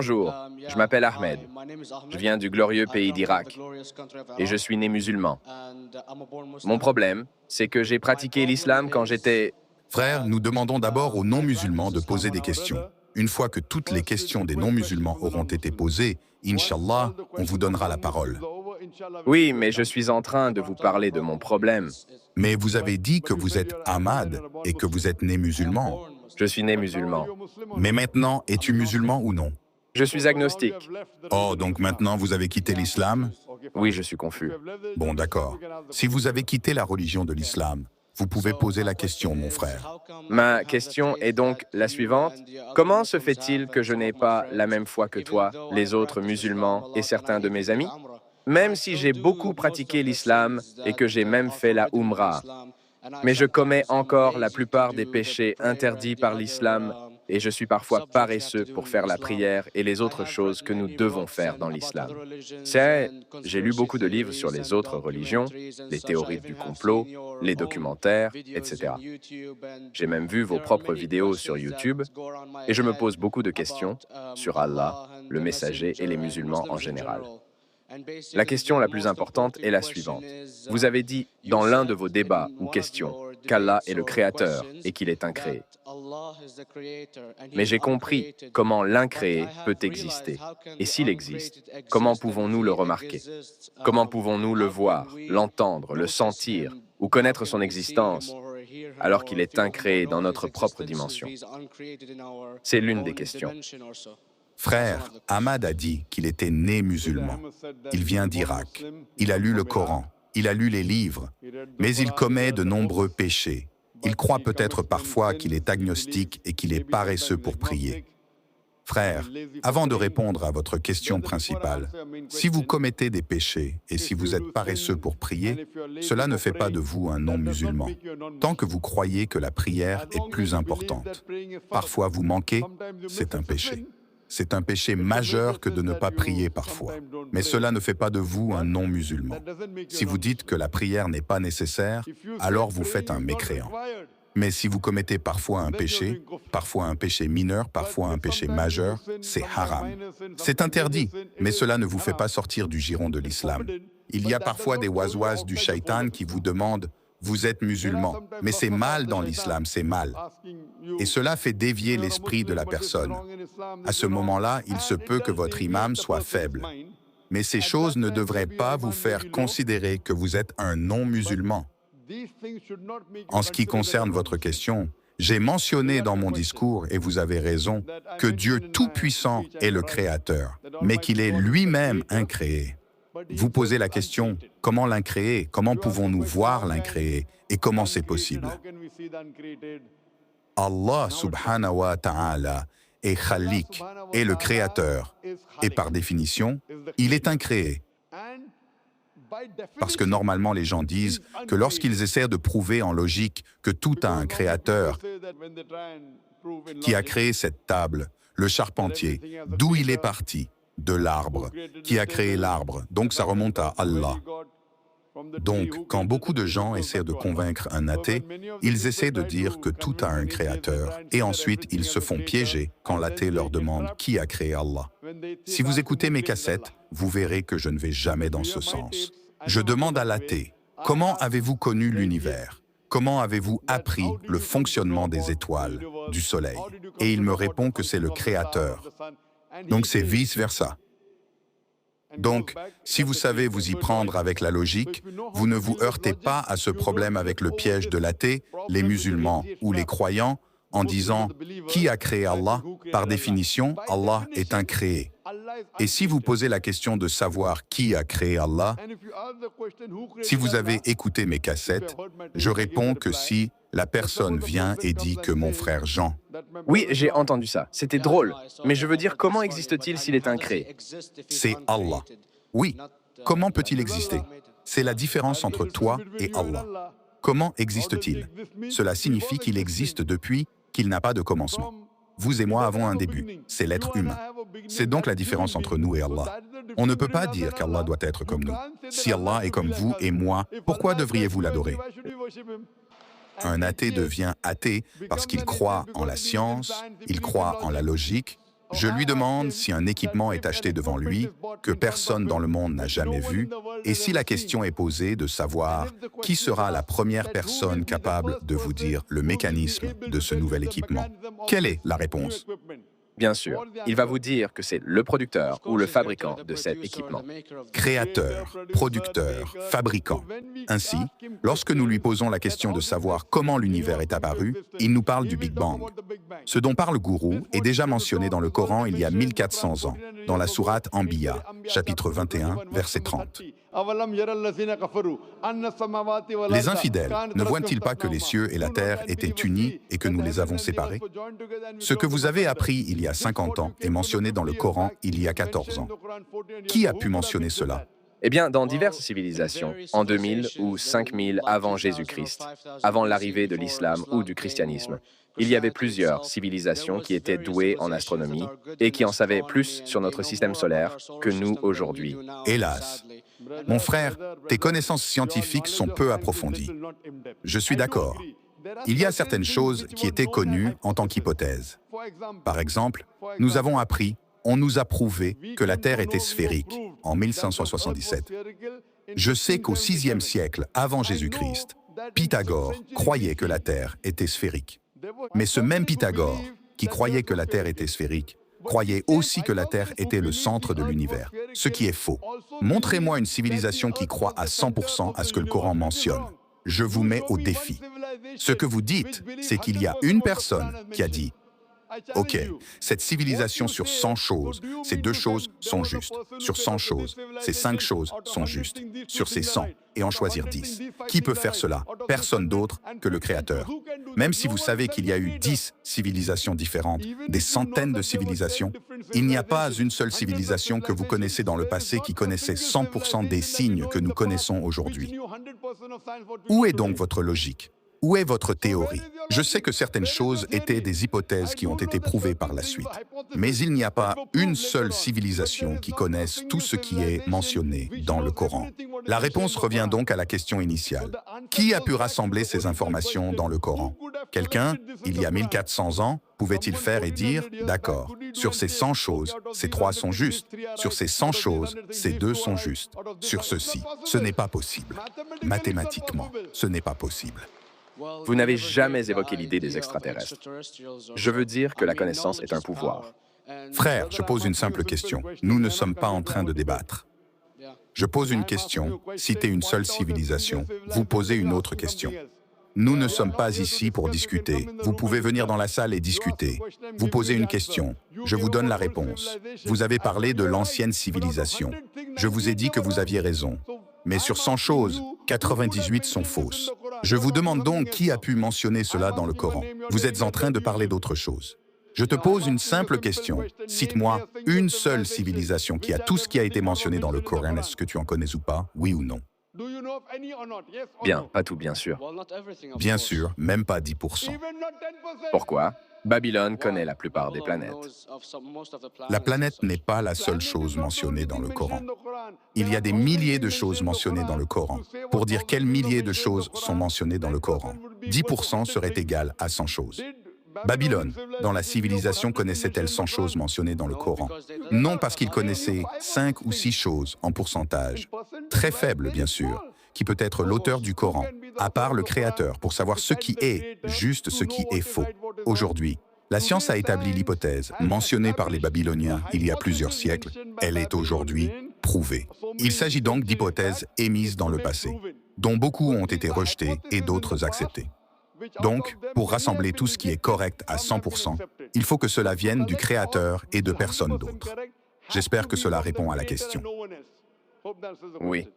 Bonjour, je m'appelle Ahmed. Je viens du glorieux pays d'Irak et je suis né musulman. Mon problème, c'est que j'ai pratiqué l'islam quand j'étais... Frères, nous demandons d'abord aux non-musulmans de poser des questions. Une fois que toutes les questions des non-musulmans auront été posées, Inch'Allah, on vous donnera la parole. Oui, mais je suis en train de vous parler de mon problème. Mais vous avez dit que vous êtes Ahmad et que vous êtes né musulman. Je suis né musulman. Mais maintenant, es-tu musulman ou non? Je suis agnostique. Oh, donc maintenant vous avez quitté l'islam? Oui, je suis confus. Bon, d'accord. Si vous avez quitté la religion de l'islam, vous pouvez poser la question, mon frère. Ma question est donc la suivante. Comment se fait-il que je n'ai pas la même foi que toi, les autres musulmans et certains de mes amis? Même si j'ai beaucoup pratiqué l'islam et que j'ai même fait la Umrah. Mais je commets encore la plupart des péchés interdits par l'islam et je suis parfois paresseux pour faire la prière et les autres choses que nous devons faire dans l'islam. C'est, j'ai lu beaucoup de livres sur les autres religions, les théories du complot, les documentaires, etc. J'ai même vu vos propres vidéos sur YouTube et je me pose beaucoup de questions sur Allah, le messager et les musulmans en général. La question la plus importante est la suivante. Vous avez dit dans l'un de vos débats ou questions qu'Allah est le Créateur et qu'il est incréé. Mais j'ai compris comment l'incréé peut exister. Et s'il existe, comment pouvons-nous le remarquer? Comment pouvons-nous le voir, l'entendre, le sentir ou connaître son existence alors qu'il est incréé dans notre propre dimension? C'est l'une des questions. Frère, Ahmad a dit qu'il était né musulman. Il vient d'Irak. Il a lu le Coran. Il a lu les livres. Mais il commet de nombreux péchés. Il croit peut-être parfois qu'il est agnostique et qu'il est paresseux pour prier. Frère, avant de répondre à votre question principale, si vous commettez des péchés et si vous êtes paresseux pour prier, cela ne fait pas de vous un non-musulman, tant que vous croyez que la prière est plus importante. Parfois vous manquez, c'est un péché. C'est un péché majeur que de ne pas prier parfois. Mais cela ne fait pas de vous un non-musulman. Si vous dites que la prière n'est pas nécessaire, alors vous faites un mécréant. Mais si vous commettez parfois un péché mineur, parfois un péché majeur, c'est haram. C'est interdit, mais cela ne vous fait pas sortir du giron de l'islam. Il y a parfois des waswas du shaitan qui vous demandent « vous êtes musulman », mais c'est mal dans l'islam, c'est mal. Et cela fait dévier l'esprit de la personne. À ce moment-là, il se peut que votre imam soit faible. Mais ces choses ne devraient pas vous faire considérer que vous êtes un non-musulman. En ce qui concerne votre question, j'ai mentionné dans mon discours, et vous avez raison, que Dieu Tout-Puissant est le Créateur, mais qu'il est lui-même incréé. Vous posez la question, comment l'incréer? Comment pouvons-nous voir l'incréé? Et comment c'est possible? Allah subhanahu wa ta'ala est Khalik, est le Créateur, et par définition, il est incréé. Parce que normalement les gens disent que lorsqu'ils essaient de prouver en logique que tout a un créateur qui a créé cette table, le charpentier, d'où il est parti, de l'arbre, qui a créé l'arbre, donc ça remonte à Allah. Donc, quand beaucoup de gens essaient de convaincre un athée, ils essaient de dire que tout a un créateur, et ensuite ils se font piéger quand l'athée leur demande qui a créé Allah. Si vous écoutez mes cassettes, vous verrez que je ne vais jamais dans ce sens. Je demande à l'athée, comment avez-vous connu l'univers? Comment avez-vous appris le fonctionnement des étoiles, du soleil? Et il me répond que c'est le Créateur. Donc c'est vice-versa. Donc, si vous savez vous y prendre avec la logique, vous ne vous heurtez pas à ce problème avec le piège de l'athée, les musulmans ou les croyants, en disant « Qui a créé Allah ?» Par définition, Allah est incréé. Et si vous posez la question de savoir qui a créé Allah, si vous avez écouté mes cassettes, je réponds que si la personne vient et dit que mon frère Jean... Oui, j'ai entendu ça. C'était drôle. Mais je veux dire, comment existe-t-il s'il est incréé? C'est Allah. Oui, comment peut-il exister? C'est la différence entre toi et Allah. Comment existe-t-il? Cela signifie qu'il existe depuis qu'il n'a pas de commencement. Vous et moi avons un début, c'est l'être humain. C'est donc la différence entre nous et Allah. On ne peut pas dire qu'Allah doit être comme nous. Si Allah est comme vous et moi, pourquoi devriez-vous l'adorer? Un athée devient athée parce qu'il croit en la science, il croit en la logique, Je lui demande si un équipement est acheté devant lui, que personne dans le monde n'a jamais vu, et si la question est posée de savoir qui sera la première personne capable de vous dire le mécanisme de ce nouvel équipement. Quelle est la réponse? Bien sûr, il va vous dire que c'est le producteur ou le fabricant de cet équipement. Créateur, producteur, fabricant. Ainsi, lorsque nous lui posons la question de savoir comment l'univers est apparu, il nous parle du Big Bang. Ce dont parle Guru est déjà mentionné dans le Coran il y a 1400 ans, dans la sourate Anbiya, chapitre 21, verset 30. Les infidèles ne voient-ils pas que les cieux et la terre étaient unis et que nous les avons séparés? Ce que vous avez appris il y a 50 ans est mentionné dans le Coran il y a 14 ans. Qui a pu mentionner cela? Eh bien, dans diverses civilisations, en 2000 ou 5000 avant Jésus-Christ, avant l'arrivée de l'islam ou du christianisme, il y avait plusieurs civilisations qui étaient douées en astronomie et qui en savaient plus sur notre système solaire que nous aujourd'hui. Hélas. Mon frère, tes connaissances scientifiques sont peu approfondies. Je suis d'accord. Il y a certaines choses qui étaient connues en tant qu'hypothèse. Par exemple, nous avons appris, on nous a prouvé que la Terre était sphérique en 1577. Je sais qu'au VIe siècle avant Jésus-Christ, Pythagore croyait que la Terre était sphérique. Mais ce même Pythagore, qui croyait que la Terre était sphérique, croyait aussi que la Terre était le centre de l'univers, ce qui est faux. Montrez-moi une civilisation qui croit à 100% à ce que le Coran mentionne. Je vous mets au défi. Ce que vous dites, c'est qu'il y a une personne qui a dit « Ok, cette civilisation sur 100 choses, ces 2 choses sont justes. Sur 100 choses, ces 5 choses sont justes. Sur ces 100, et en choisir 10. Qui peut faire cela? Personne d'autre que le Créateur. Même si vous savez qu'il y a eu 10 civilisations différentes, des centaines de civilisations, il n'y a pas une seule civilisation que vous connaissez dans le passé qui connaissait 100% des signes que nous connaissons aujourd'hui. Où est donc votre logique? Où est votre théorie? Je sais que certaines choses étaient des hypothèses qui ont été prouvées par la suite. Mais il n'y a pas une seule civilisation qui connaisse tout ce qui est mentionné dans le Coran. La réponse revient donc à la question initiale. Qui a pu rassembler ces informations dans le Coran? Quelqu'un, il y a 1400 ans, pouvait-il faire et dire « D'accord, sur ces 100 choses, ces 3 sont justes. Sur ces 100 choses, ces 2 sont justes. Sur ceci, ce n'est pas possible. Mathématiquement, ce n'est pas possible. » Vous n'avez jamais évoqué l'idée des extraterrestres. Je veux dire que la connaissance est un pouvoir. Frère, je pose une simple question. Nous ne sommes pas en train de débattre. Je pose une question, citez une seule civilisation, vous posez une autre question. Nous ne sommes pas ici pour discuter. Vous pouvez venir dans la salle et discuter. Vous posez une question, je vous donne la réponse. Vous avez parlé de l'ancienne civilisation. Je vous ai dit que vous aviez raison. Mais sur 100 choses, 98 sont fausses. Je vous demande donc qui a pu mentionner cela dans le Coran. Vous êtes en train de parler d'autre chose. Je te pose une simple question. Cite-moi une seule civilisation qui a tout ce qui a été mentionné dans le Coran. Est-ce que tu en connais ou pas? Oui ou non? Bien, pas tout, bien sûr. Bien sûr, même pas 10%. Pourquoi? Babylone connaît la plupart des planètes. La planète n'est pas la seule chose mentionnée dans le Coran. Il y a des milliers de choses mentionnées dans le Coran. Pour dire quels milliers de choses sont mentionnées dans le Coran, 10% serait égal à 100 choses. Babylone, dans la civilisation, connaissait-elle 100 choses mentionnées dans le Coran? Non, parce qu'il connaissait 5 ou 6 choses en pourcentage. Très faible, bien sûr, qui peut être l'auteur du Coran, à part le Créateur, pour savoir ce qui est juste, ce qui est faux. Aujourd'hui, la science a établi l'hypothèse, mentionnée par les Babyloniens il y a plusieurs siècles. Elle est aujourd'hui prouvée. Il s'agit donc d'hypothèses émises dans le passé, dont beaucoup ont été rejetées et d'autres acceptées. Donc, pour rassembler tout ce qui est correct à 100%, il faut que cela vienne du Créateur et de personne d'autre. J'espère que cela répond à la question. Oui.